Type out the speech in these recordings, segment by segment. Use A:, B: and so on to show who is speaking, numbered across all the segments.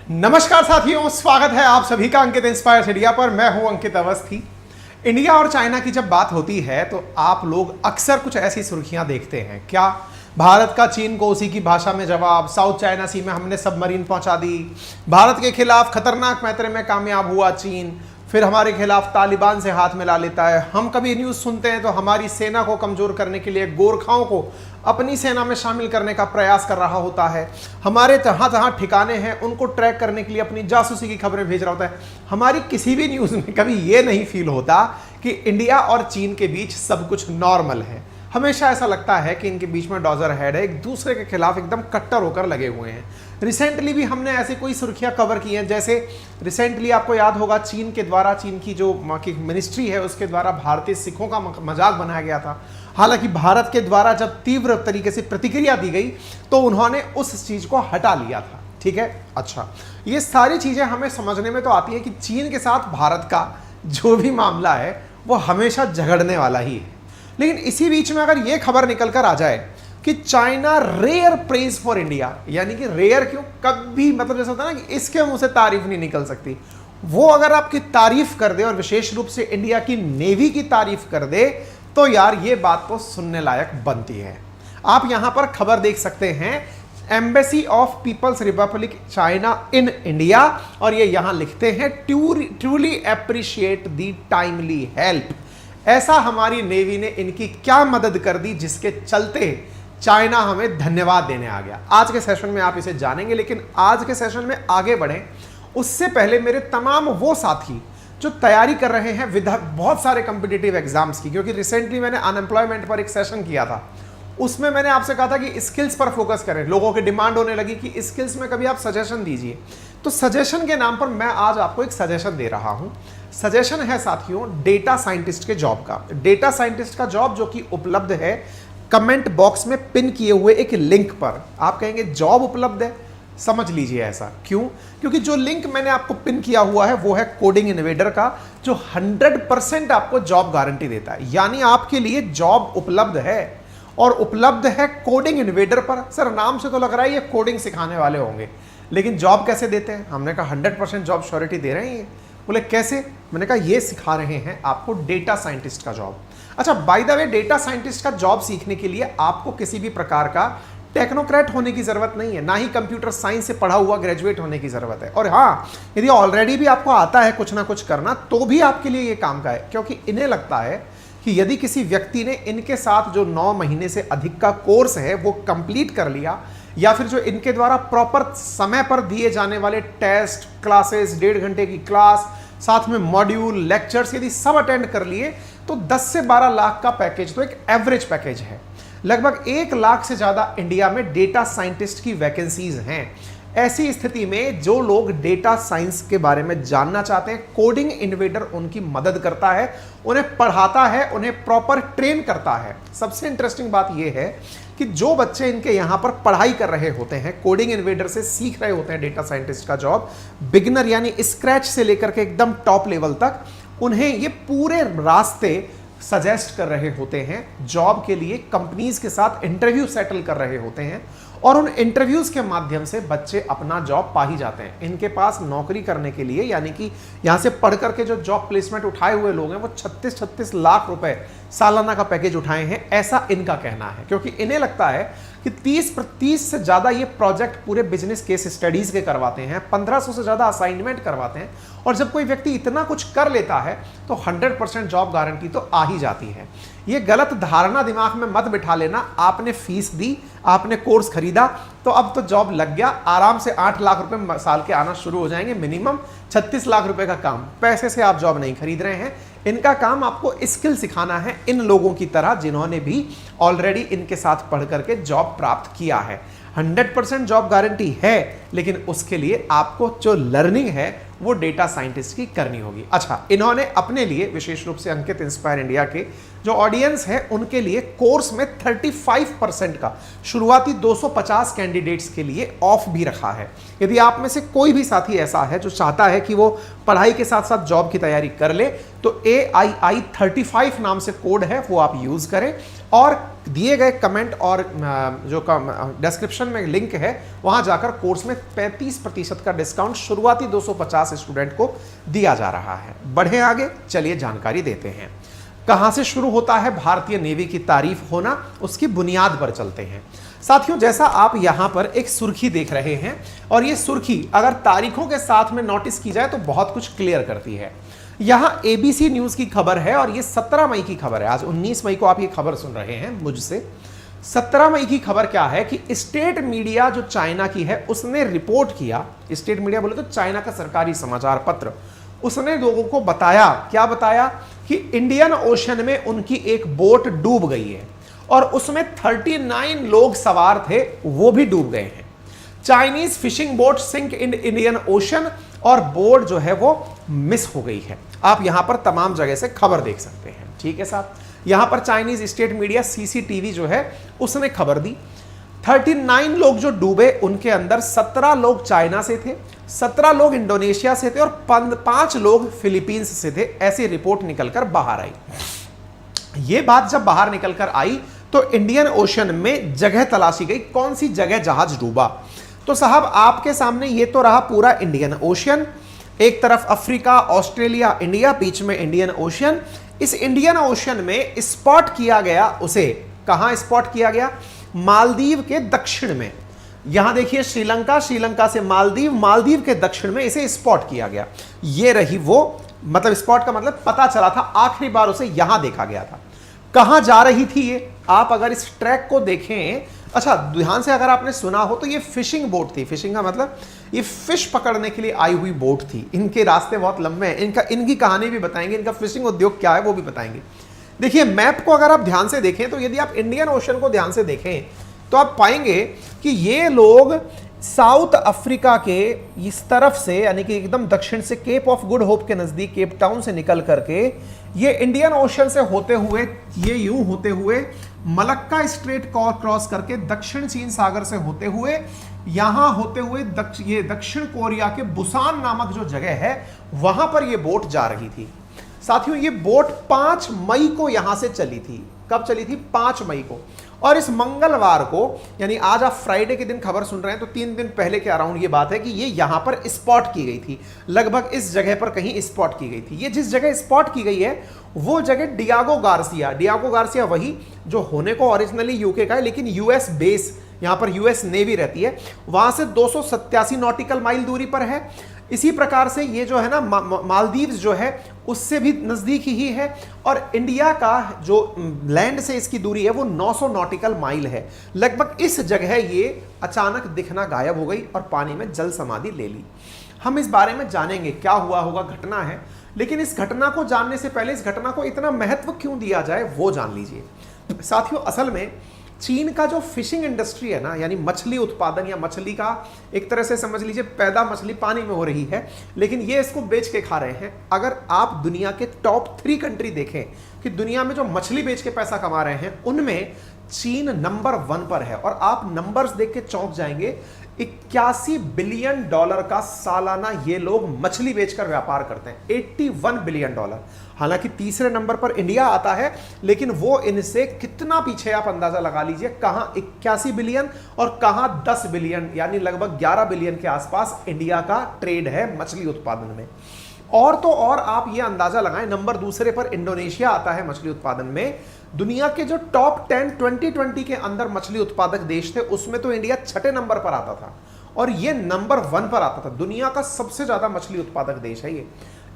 A: नमस्कार साथियों, स्वागत है आप सभी का अंकित इंस्पायर इंडिया पर। मैं हूं अंकित अवस्थी। इंडिया और चाइना की जब बात होती है तो आप लोग अक्सर कुछ ऐसी सुर्खियां देखते हैं। क्या भारत का चीन को उसी की भाषा में जवाब, साउथ चाइना सी में हमने सबमरीन पहुंचा दी, भारत के खिलाफ खतरनाक मैत्रे में कामयाब हुआ चीन, फिर हमारे खिलाफ तालिबान से हाथ मिला लेता है। हम कभी न्यूज़ सुनते हैं तो हमारी सेना को कमज़ोर करने के लिए गोरखाओं को अपनी सेना में शामिल करने का प्रयास कर रहा होता है। हमारे जहाँ जहाँ ठिकाने हैं उनको ट्रैक करने के लिए अपनी जासूसी की खबरें भेज रहा होता है। हमारी किसी भी न्यूज़ में कभी ये नहीं फील होता कि इंडिया और चीन के बीच सब कुछ नॉर्मल है। हमेशा ऐसा लगता है कि इनके बीच में डॉजर हेड है, एक दूसरे के खिलाफ एकदम कट्टर होकर लगे हुए हैं। रिसेंटली भी हमने ऐसी कोई सुर्खियां कवर की हैं, जैसे रिसेंटली आपको याद होगा चीन के द्वारा, चीन की जो मिनिस्ट्री है उसके द्वारा भारतीय सिखों का मजाक बनाया गया था। हालांकि भारत के द्वारा जब तीव्र तरीके से प्रतिक्रिया दी गई तो उन्होंने उस चीज को हटा लिया था। ठीक है, अच्छा, ये सारी चीजें हमें समझने में तो आती है कि चीन के साथ भारत का जो भी मामला है वो हमेशा झगड़ने वाला ही है। लेकिन इसी बीच में अगर ये खबर निकल कर आ जाए कि China rare praise for India, यानी कि रेयर क्यों, कभी मतलब जैसा होता है ना कि इसके मुंह से तारीफ नहीं निकल सकती, वो अगर आपकी तारीफ कर दे और विशेष रूप से इंडिया की नेवी की तारीफ कर दे तो यार ये बात तो सुनने लायक बनती है। आप यहां पर खबर देख सकते हैं, embassy of People's Republic China in India, और ये यहां लिखते हैं truly appreciate the timely help. ऐसा हमारी नेवी ने इनकी क्या मदद कर दी जिसके चलते चाइना हमें धन्यवाद देने आ गया। आज के सेशन में आप इसे जानेंगे, लेकिन आज के सेशन में आगे बढ़ें उससे पहले मेरे तमाम वो साथी जो तैयारी कर रहे हैं बहुत सारे कॉम्पिटिटिव एग्जाम्स की, क्योंकि रिसेंटली मैंने अनएम्प्लॉयमेंट पर एक सेशन किया था, उसमें मैंने आपसे कहा था कि स्किल्स पर फोकस करें। लोगों की डिमांड होने लगी कि स्किल्स में कभी आप सजेशन दीजिए, तो सजेशन के नाम पर मैं आज आपको एक सजेशन दे रहा हूं। सजेशन है साथियों डेटा साइंटिस्ट के जॉब का। डेटा साइंटिस्ट का जॉब जो कि उपलब्ध है कमेंट बॉक्स में पिन किए हुए एक लिंक पर। आप कहेंगे जॉब उपलब्ध है, समझ लीजिए ऐसा क्यों, क्योंकि जो लिंक मैंने आपको पिन किया हुआ है वो है कोडिंग इनवेडर का, जो 100% आपको जॉब गारंटी देता है। यानी आपके लिए जॉब उपलब्ध है, और उपलब्ध है कोडिंग इनवेडर पर। सर नाम से तो लग रहा है ये कोडिंग सिखाने वाले होंगे, लेकिन जॉब कैसे देते हैं? हमने कहा 100% जॉब श्योरिटी दे रहे हैं ये। बोले कैसे? मैंने कहा ये सिखा रहे हैं आपको डेटा साइंटिस्ट का जॉब। अच्छा, by the way data scientist का जॉब सीखने के लिए आपको किसी भी प्रकार का टेक्नोक्रेट होने की जरूरत नहीं है, ना ही कंप्यूटर साइंस से पढ़ा हुआ ग्रेजुएट होने की जरूरत है। और हाँ, यदि ऑलरेडी भी आपको आता है कुछ ना कुछ करना तो भी आपके लिए ये काम का है, क्योंकि इन्हें लगता है कि यदि किसी व्यक्ति ने इनके साथ जो 9 महीने से अधिक का कोर्स है वो कंप्लीट कर लिया, या फिर जो इनके द्वारा प्रॉपर समय पर दिए जाने वाले टेस्ट, क्लासेस, 1.5 घंटे की क्लास, साथ में मॉड्यूल, लेक्चर्स यदि सब अटेंड कर लिए तो 10 से 12 लाख का पैकेज तो एक एवरेज पैकेज है। लगभग 1 लाख से ज्यादा इंडिया में डेटा साइंटिस्ट की वैकेंसीज हैं। ऐसी स्थिति में जो लोग डेटा साइंस के बारे में जानना चाहते हैं, कोडिंग इनवेडर उनकी मदद करता है, उन्हें पढ़ाता है, उन्हें प्रॉपर ट्रेन करता है। सबसे इंटरेस्टिंग बात यह है कि जो बच्चे इनके यहां पर पढ़ाई कर रहे होते हैं, कोडिंग इनवेडर से सीख रहे होते हैं डेटा साइंटिस्ट का जॉब, बिगिनर यानी स्क्रैच से लेकर के एकदम टॉप लेवल तक, उन्हें ये पूरे रास्ते सजेस्ट कर रहे होते हैं जॉब के लिए। कंपनीज के साथ इंटरव्यू सेटल कर रहे होते हैं, और उन इंटरव्यूज के माध्यम से बच्चे अपना जॉब पा ही जाते हैं। इनके पास नौकरी करने के लिए, यानी कि यहां से पढ़ करके जो जॉब प्लेसमेंट उठाए हुए लोग हैं वो 36-36 लाख रुपए सालाना का पैकेज उठाए हैं, ऐसा इनका कहना है। क्योंकि इन्हें लगता है कि 30 से ज्यादा ये प्रोजेक्ट पूरे बिजनेस केस स्टडीज के करवाते हैं, 1500 से ज्यादा असाइनमेंट करवाते हैं, और जब कोई व्यक्ति इतना कुछ कर लेता है तो 100% जॉब गारंटी तो आ ही जाती है। ये गलत धारणा दिमाग में मत बिठा लेना, आपने फीस दी, आपने कोर्स खरीदा तो अब तो जॉब लग गया, आराम से 8 लाख रुपए साल के आना शुरू हो जाएंगे, मिनिमम 36 लाख रुपए का काम। पैसे से आप जॉब नहीं खरीद रहे हैं, इनका काम आपको स्किल सिखाना है इन लोगों की तरह जिन्होंने भी ऑलरेडी इनके साथ पढ़ करके जॉब प्राप्त किया है। 100% जॉब गारंटी है, लेकिन उसके लिए आपको जो लर्निंग है वो डेटा साइंटिस्ट की करनी होगी। अच्छा, इन्होंने अपने लिए विशेष रूप से अंकित इंस्पायर इंडिया के जो ऑडियंस है उनके लिए कोर्स में 35% का शुरुआती 250 कैंडिडेट्स के लिए ऑफ भी रखा है। यदि आप में से कोई भी साथी ऐसा है जो चाहता है कि वो पढ़ाई के साथ साथ जॉब की तैयारी कर ले, तो AII35 नाम से कोड है, वो आप यूज करें और दिए गए कमेंट और जो डिस्क्रिप्शन में लिंक है वहां जाकर कोर्स में 35% का डिस्काउंट शुरुआती 250 स्टूडेंट को दिया जा रहा है। बढ़े आगे, चलिए जानकारी देते हैं। कहां से शुरू होता है भारतीय नेवी की तारीफ होना, उसकी बुनियाद पर चलते हैं। साथियों, जैसा आप यहां पर एक सुर्खी देख रहे हैं और ये सुर्खी अगर तारीखों के साथ में नोटिस की जाए तो बहुत कुछ क्लियर करती है। यहां ABC न्यूज की खबर है और ये 17 मई की खबर है। आज 19 मई को आप ये खबर सुन रहे हैं मुझसे। 17 मई की खबर क्या है कि स्टेट मीडिया जो चाइना की है उसने रिपोर्ट किया। स्टेट मीडिया बोले तो चाइना का सरकारी समाचार पत्र, उसने लोगों को बताया, क्या बताया कि इंडियन ओशन में उनकी एक बोट डूब गई है और उसमें 39 लोग सवार थे, वो भी डूब गए हैं। Chinese fishing boat sink in Indian ocean और बोट जो है वो मिस हो गई है। आप यहां पर तमाम जगह से खबर देख सकते हैं। ठीक है साहब, यहां पर चाइनीज स्टेट मीडिया CCTV जो है उसने खबर दी। 39 लोग जो डूबे उनके अंदर 17 लोग चाइना से थे, 17 लोग इंडोनेशिया से थे और 5 लोग फिलीपींस से थे। ऐसी रिपोर्ट निकलकर बाहर आई। यह बात जब बाहर निकलकर आई तो इंडियन ओशन में जगह तलाशी गई, कौन सी जगह जहाज डूबा। तो साहब आपके सामने ये तो रहा पूरा इंडियन ओशन, एक तरफ अफ्रीका, ऑस्ट्रेलिया, इंडिया, बीच में इंडियन ओशन। इस इंडियन ओशन में स्पॉट किया गया, उसे कहां स्पॉट किया गया, मालदीव के दक्षिण में। यहां देखिए श्रीलंका, श्रीलंका से मालदीव, मालदीव के दक्षिण में इसे स्पॉट किया गया। ये रही वो, मतलब स्पॉट का मतलब पता चला था, आखिरी बार उसे यहां देखा गया था। कहां जा रही थी ये, आप अगर इस ट्रैक को देखें, अच्छा ध्यान से अगर आपने सुना हो तो ये फिशिंग बोट थी। फिशिंग का मतलब ये फिश पकड़ने के लिए आई हुई बोट थी। इनके रास्ते बहुत लंबे हैं, इनकी कहानी भी बताएंगे, इनका फिशिंग उद्योग क्या है वो भी बताएंगे। देखिए मैप को अगर आप ध्यान से देखें तो यदि आप इंडियन ओशन को ध्यान से देखें तो आप पाएंगे कि ये लोग साउथ अफ्रीका के इस तरफ से, यानी कि एकदम दक्षिण से केप ऑफ गुड होप के नजदीक केप टाउन से निकल करके ये इंडियन ओशन से होते हुए, ये यूं होते हुए मलक्का स्ट्रेट क्रॉस करके दक्षिण चीन सागर से होते हुए यहां होते हुए ये दक्षिण कोरिया के बुसान नामक जो जगह है वहां पर ये बोट जा रही थी। साथियों ये बोट 5 मई को यहां से चली थी। कब चली थी? 5 मई को। और इस मंगलवार को, यानी आज आप फ्राइडे के दिन खबर सुन रहे हैं तो 3 दिन पहले के अराउंड ये बात है कि ये यहां पर स्पॉट की गई थी। लगभग इस जगह पर कहीं स्पॉट की गई थी। ये जिस जगह स्पॉट की गई है वो जगह डियागो गार्सिया वही जो होने को ओरिजिनली यूके का है, लेकिन यूएस बेस, यहां पर यूएस नेवी रहती है, वहां से 287 नॉटिकल माइल दूरी पर है। इसी प्रकार से ये जो है ना मालदीव्स जो है उससे भी नजदीक ही है, और इंडिया का जो लैंड से इसकी दूरी है वो 900 नॉटिकल माइल है। लगभग इस जगह ये अचानक दिखना गायब हो गई और पानी में जल समाधि ले ली। हम इस बारे में जानेंगे क्या हुआ होगा, घटना है, लेकिन इस घटना को जानने से पहले इस घटना को इतना महत्व क्यों दिया जाए वो जान लीजिए। साथियों असल में चीन का जो फिशिंग इंडस्ट्री है ना, यानी मछली उत्पादन या मछली का एक तरह से समझ लीजिए पैदा मछली पानी में हो रही है, लेकिन ये इसको बेच के खा रहे हैं। अगर आप दुनिया के टॉप 3 कंट्री देखें कि दुनिया में जो मछली बेच के पैसा कमा रहे हैं उनमें चीन नंबर 1 पर है। और आप नंबर्स देख के चौंक जाएंगे, 81 बिलियन डॉलर का सालाना ये लोग मछली बेचकर व्यापार करते हैं। 81 बिलियन डॉलर। हालांकि तीसरे नंबर पर इंडिया आता है, लेकिन वो इनसे कितना पीछे आप अंदाजा लगा लीजिए, कहां 81 बिलियन और कहां 10 बिलियन, यानी लगभग 11 बिलियन के आसपास इंडिया का ट्रेड है मछली उत्पादन में। और तो और आप ये अंदाजा लगाएं, नंबर दूसरे पर इंडोनेशिया आता है मछली उत्पादन में। दुनिया के जो टॉप 10 2020 के अंदर मछली उत्पादक देश थे उसमें तो इंडिया 6ठे नंबर पर आता था और ये नंबर 1 पर आता था। दुनिया का सबसे ज्यादा मछली उत्पादक देश है ये।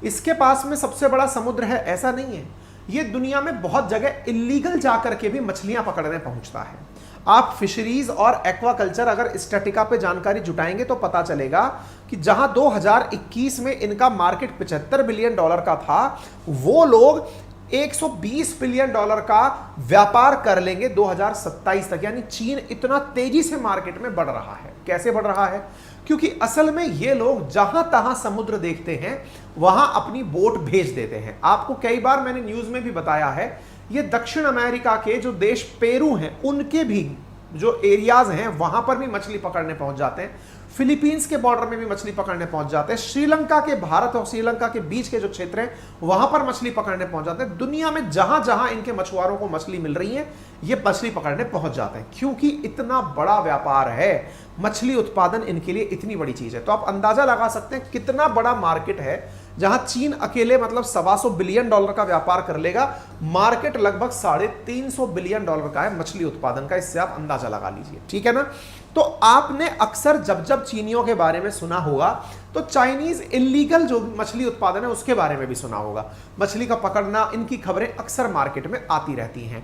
A: इसके पास में सबसे बड़ा समुद्र है ऐसा नहीं है, ये दुनिया में बहुत जगह इलीगल जाकर के भी मछलियां पकड़ने पहुंचता है। आप फिशरीज और एक्वाकल्चर अगर स्टैटिका पे जानकारी जुटाएंगे तो पता चलेगा कि जहां 2021 में इनका मार्केट 75 बिलियन डॉलर का था, वो लोग $120 बिलियन का व्यापार कर लेंगे 2027 तक। यानी चीन इतना तेजी से मार्केट में बढ़ रहा है। कैसे बढ़ रहा है? क्योंकि असल में ये लोग जहां तहां समुद्र देखते हैं वहां अपनी बोट भेज देते हैं। आपको कई बार मैंने न्यूज में भी बताया है, ये दक्षिण अमेरिका के जो देश पेरू हैं उनके भी जो एरियाज हैं वहां पर भी मछली पकड़ने पहुंच जाते हैं। फिलीपींस के बॉर्डर में भी मछली पकड़ने पहुंच जाते हैं। श्रीलंका के, भारत और श्रीलंका के बीच के जो क्षेत्र हैं वहां पर मछली पकड़ने पहुंच जाते हैं। दुनिया में जहां जहां इनके मछुआरों को मछली मिल रही है ये मछली पकड़ने पहुंच जाते हैं, क्योंकि इतना बड़ा व्यापार है। मछली उत्पादन इनके लिए इतनी बड़ी चीज है। तो आप अंदाजा लगा सकते हैं कितना बड़ा मार्केट है जहां चीन अकेले मतलब $125 बिलियन का व्यापार कर लेगा। मार्केट लगभग $350 बिलियन का है मछली उत्पादन का। इससे आप अंदाजा लगा लीजिए, ठीक है ना। तो आपने अक्सर जब जब चीनियों के बारे में सुना होगा तो चाइनीज इलीगल जो मछली उत्पादन है उसके बारे में भी सुना होगा। मछली का पकड़ना, इनकी खबरें अक्सर मार्केट में आती रहती हैं।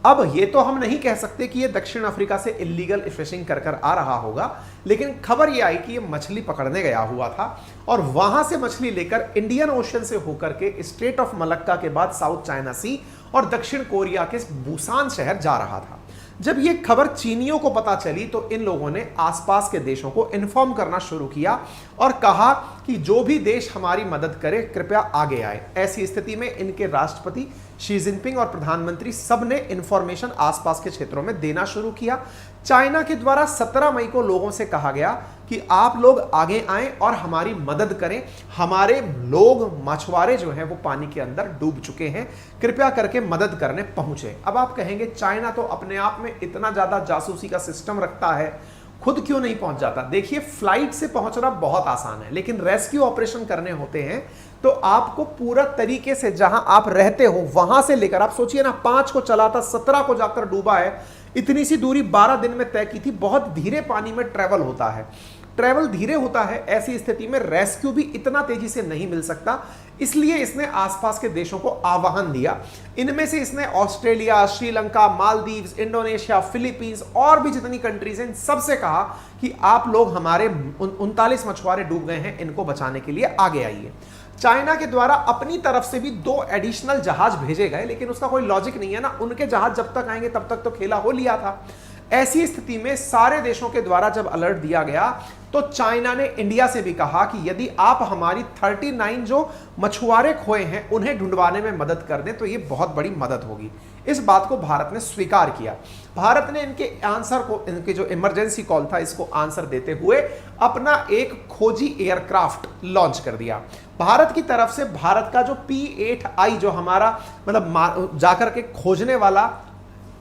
A: अब ये तो हम नहीं कह सकते कि ये दक्षिण अफ्रीका से इलीगल फिशिंग कर कर आ रहा होगा, लेकिन खबर ये आई कि ये मछली पकड़ने गया हुआ था और वहां से मछली लेकर इंडियन ओशन से होकर के स्ट्रेट ऑफ मलक्का के बाद साउथ चाइना सी और दक्षिण कोरिया के बुसान शहर जा रहा था। जब ये खबर चीनियों को पता चली तो इन लोगों ने आसपास के देशों को इन्फॉर्म करना शुरू किया और कहा कि जो भी देश हमारी मदद करे कृपया आगे आए। ऐसी स्थिति में इनके राष्ट्रपति शी जिनपिंग और प्रधानमंत्री सब ने इंफॉर्मेशन आसपास के क्षेत्रों में देना शुरू किया। चाइना के द्वारा 17 मई को लोगों से कहा गया कि आप लोग आगे आएं और हमारी मदद करें। हमारे लोग, मछुआरे जो हैं वो पानी के अंदर डूब चुके हैं, कृपया करके मदद करने पहुंचे। अब आप कहेंगे चाइना तो अपने आप में इतना ज्यादा जासूसी का सिस्टम रखता है, खुद क्यों नहीं पहुंच जाता? देखिए, फ्लाइट से पहुंचना बहुत आसान है, लेकिन रेस्क्यू ऑपरेशन करने होते हैं तो आपको पूरा तरीके से जहां आप रहते हो वहां से लेकर, आप सोचिए ना, 5 को चला था, 17 को जाकर डूबा है। इतनी सी दूरी 12 दिन में तय की थी। बहुत धीरे पानी में ट्रेवल होता है, ट्रेवल धीरे होता है। ऐसी स्थिति में रेस्क्यू भी इतना तेजी से नहीं मिल सकता, इसलिए इसने आसपास के देशों को आह्वान दिया। इनमें से इसने Australia, Sri Lanka, Maldives, Indonesia, Philippines और भी जितनी कंट्रीज हैं, सबसे कहा कि आप लोग, हमारे 39 मछुआरे डूब गए हैं, इनको बचाने के लिए आगे आइए। चाइना के द्वारा अपनी तरफ से भी 2 एडिशनल जहाज भेजे गए, लेकिन उसका कोई लॉजिक नहीं है ना, उनके जहाज जब तक आएंगे तब तक तो खेला हो लिया था। ऐसी स्थिति में सारे देशों के द्वारा जब अलर्ट दिया गया तो चाइना ने इंडिया से भी कहा कि यदि आप हमारी 39 जो मछुआरे खोए हैं उन्हें ढूंढवाने में मदद कर दें तो ये बहुत बड़ी मदद होगी। इस बात को भारत ने स्वीकार किया। भारत ने इनके आंसर को, इनके जो इमरजेंसी कॉल था, इसको आंसर देते हुए अपना एक खोजी एयरक्राफ्ट लॉन्च कर दिया। भारत की तरफ से भारत का जो P-8I जो हमारा मतलब जाकर के खोजने वाला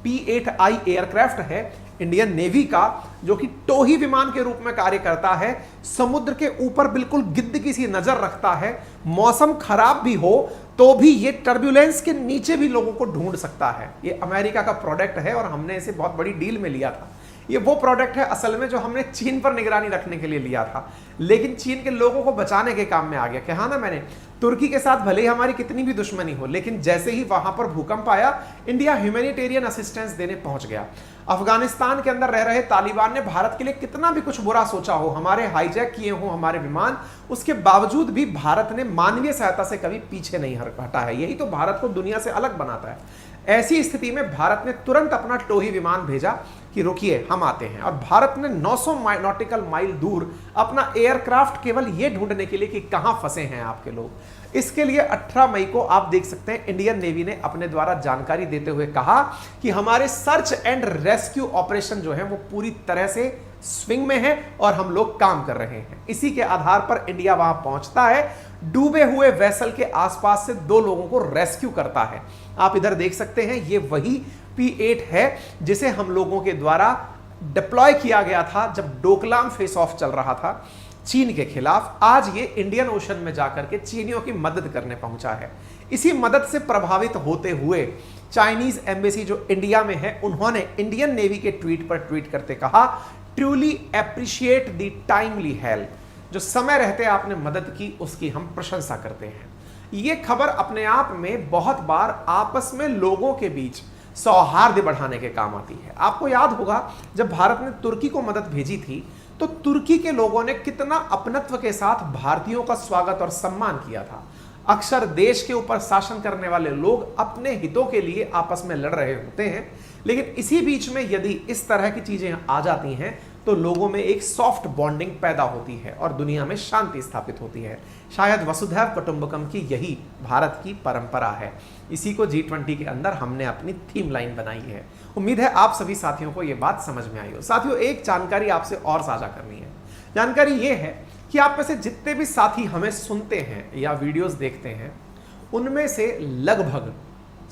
A: P-8I एयरक्राफ्ट है इंडियन नेवी का, जो कि टोही विमान के रूप में कार्य करता है, समुद्र के ऊपर बिल्कुल गिद्ध सी नजर रखता है। मौसम खराब भी हो तो भी ये टर्बुलेंस के नीचे भी लोगों को ढूंढ सकता है। ये अमेरिका का प्रोडक्ट है और हमने इसे बहुत बड़ी डील में लिया था। ये वो प्रोडक्ट है असल में जो हमने चीन पर निगरानी रखने के लिए लिया था, लेकिन चीन के लोगों को बचाने के काम में आ गया। कहा ना मैंने, तुर्की के साथ भले ही हमारी कितनी भी दुश्मनी हो, लेकिन जैसे ही वहां पर भूकंप आया, इंडिया ह्यूमैनिटेरियन असिस्टेंस देने पहुंच गया। अफगानिस्तान के अंदर रह रहे तालिबान ने भारत के लिए कितना भी कुछ बुरा सोचा हो, हमारे हाईजैक किए हो हमारे विमान, उसके बावजूद भी भारत ने मानवीय सहायता से कभी पीछे नहीं हटा है। यही तो भारत को दुनिया से अलग बनाता है। ऐसी स्थिति में भारत ने तुरंत अपना टोही विमान भेजा कि रुकिए, हम आते हैं। और भारत ने 900 नॉटिकल माइल दूर अपना एयरक्राफ्ट केवल ये ढूंढने के लिए कि कहां फंसे हैं आपके लोग। इसके लिए 18 मई को आप देख सकते हैं इंडियन नेवी ने अपने द्वारा जानकारी देते हुए कहा कि हमारे सर्च एंड रेस्क्यू ऑपरेशन जो है वो पूरी तरह से स्विंग में है और हम लोग काम कर रहे हैं। इसी के आधार पर इंडिया वहां पहुंचता है, डूबे हुए वेसल के आसपास से 2 लोगों को रेस्क्यू करता है। आप इधर देख सकते हैं, ये वही P-8 है जिसे हम लोगों के द्वारा डिप्लॉय किया गया था जब डोकलाम फेस ऑफ चल रहा था चीन के खिलाफ। आज ये इंडियन ओशन में जाकर के चीनियों की मदद करने पहुंचा है। इसी मदद से प्रभावित होते हुए चाइनीज एम्बेसी जो इंडिया में है, उन्होंने इंडियन नेवी के ट्वीट पर ट्वीट करते कहा, truly appreciate the timely help. जो समय रहते आपने मदद की उसकी हम प्रशंसा करते हैं। ये खबर अपने आप में बहुत बार आपस में लोगों के बीच सौहार्द बढ़ाने के काम आती है। आपको याद होगा जब भारत ने तुर्की को मदद भेजी थी तो तुर्की के लोगों ने कितना अपनत्व के साथ भारतीयों का स्वागत और सम्मान किया था। अक्सर देश के ऊपर शासन करने वाले लोग अपने हितों के लिए आपस में लड़ रहे होते हैं, लेकिन इसी बीच में यदि इस तरह की चीजें आ जाती हैं तो लोगों में एक सॉफ्ट बॉन्डिंग पैदा होती है और दुनिया में शांति स्थापित होती है। शायद वसुधैव कुटुंबकम की यही भारत की परंपरा है। इसी को G20 के अंदर हमने अपनी थीम लाइन बनाई है। उम्मीद है आप सभी साथियों को यह बात समझ में आई हो। साथियों, एक जानकारी आपसे और साझा करनी है। जानकारी यह है कि आप में से जितने भी साथी हमें सुनते हैं या वीडियोस देखते हैं, उनमें से लगभग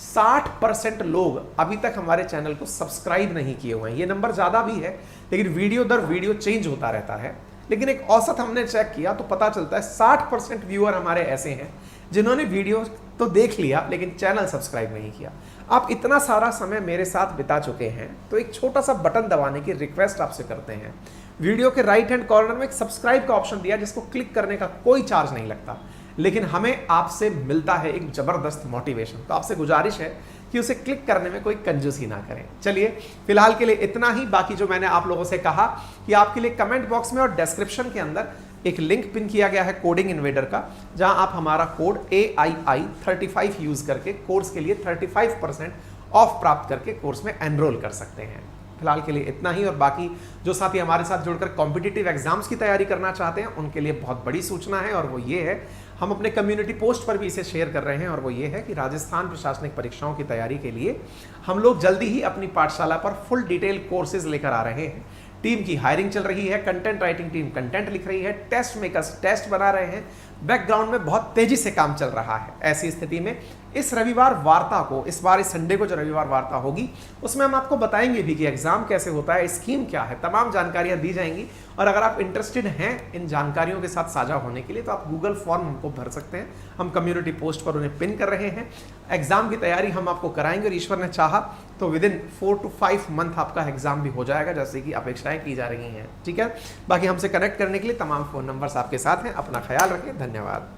A: 60% लोग अभी तक हमारे चैनल को सब्सक्राइब नहीं किए हुए हैं। ये नंबर ज़्यादा भी है, लेकिन वीडियो दर वीडियो चेंज होता रहता है। लेकिन एक औसत हमने चेक किया तो पता चलता है 60% व्यूअर हमारे ऐसे हैं जिन्होंने वीडियो तो देख लिया लेकिन चैनल सब्सक्राइब नहीं किया। आप इतना सारा समय मेरे साथ बिता चुके हैं तो एक छोटा सा बटन दबाने की रिक्वेस्ट आपसे करते हैं। वीडियो के राइट हैंड कॉर्नर में एक सब्सक्राइब का ऑप्शन दिया जिसको क्लिक करने का कोई चार्ज नहीं लगता, लेकिन हमें आपसे मिलता है एक जबरदस्त मोटिवेशन। तो आपसे गुजारिश है कि उसे क्लिक करने में कोई कंजूसी ना करें। चलिए फिलहाल के लिए इतना ही। बाकी जो मैंने आप लोगों से कहा कि आपके लिए कमेंट बॉक्स में और डिस्क्रिप्शन के अंदर एक लिंक पिन किया गया है कोडिंग इन्वेडर का, जहां आप हमारा कोड AII35 यूज करके कोर्स के लिए 35% ऑफ प्राप्त करके कोर्स में एनरोल कर सकते हैं। फिलहाल के लिए इतना ही। और बाकी जो साथी हमारे साथ जुड़कर कॉम्पिटिटिव एग्जाम्स की तैयारी करना चाहते हैं उनके लिए बहुत बड़ी सूचना है, और वो ये है, हम अपने कम्युनिटी पोस्ट पर भी इसे शेयर कर रहे हैं, और वो ये है कि राजस्थान प्रशासनिक परीक्षाओं की तैयारी के लिए हम लोग जल्दी ही अपनी पाठशाला पर फुल डिटेल कोर्सेज लेकर आ रहे हैं। टीम की हायरिंग चल रही है, कंटेंट राइटिंग टीम कंटेंट लिख रही है, टेस्ट मेकर्स टेस्ट बना रहे हैं, बैकग्राउंड में बहुत तेजी से काम चल रहा है। ऐसी स्थिति में इस रविवार वार्ता को, इस बार इस संडे को जो रविवार वार्ता होगी उसमें हम आपको बताएंगे भी कि एग्जाम कैसे होता है, स्कीम क्या है, तमाम जानकारियां दी जाएंगी। और अगर आप इंटरेस्टेड हैं इन जानकारियों के साथ साझा होने के लिए तो आप गूगल फॉर्म हमको भर सकते हैं, हम कम्युनिटी पोस्ट पर उन्हें पिन कर रहे हैं। एग्जाम की तैयारी हम आपको कराएंगे और ईश्वर ने चाहा तो विदिन 4 to 5 मंथ आपका एग्जाम भी हो जाएगा, जैसे कि अपेक्षाएं की जा रही हैं। ठीक है, बाकी हमसे कनेक्ट करने के लिए तमाम फोन नंबर्स आपके साथ हैं। अपना ख्याल रखें, धन्यवाद।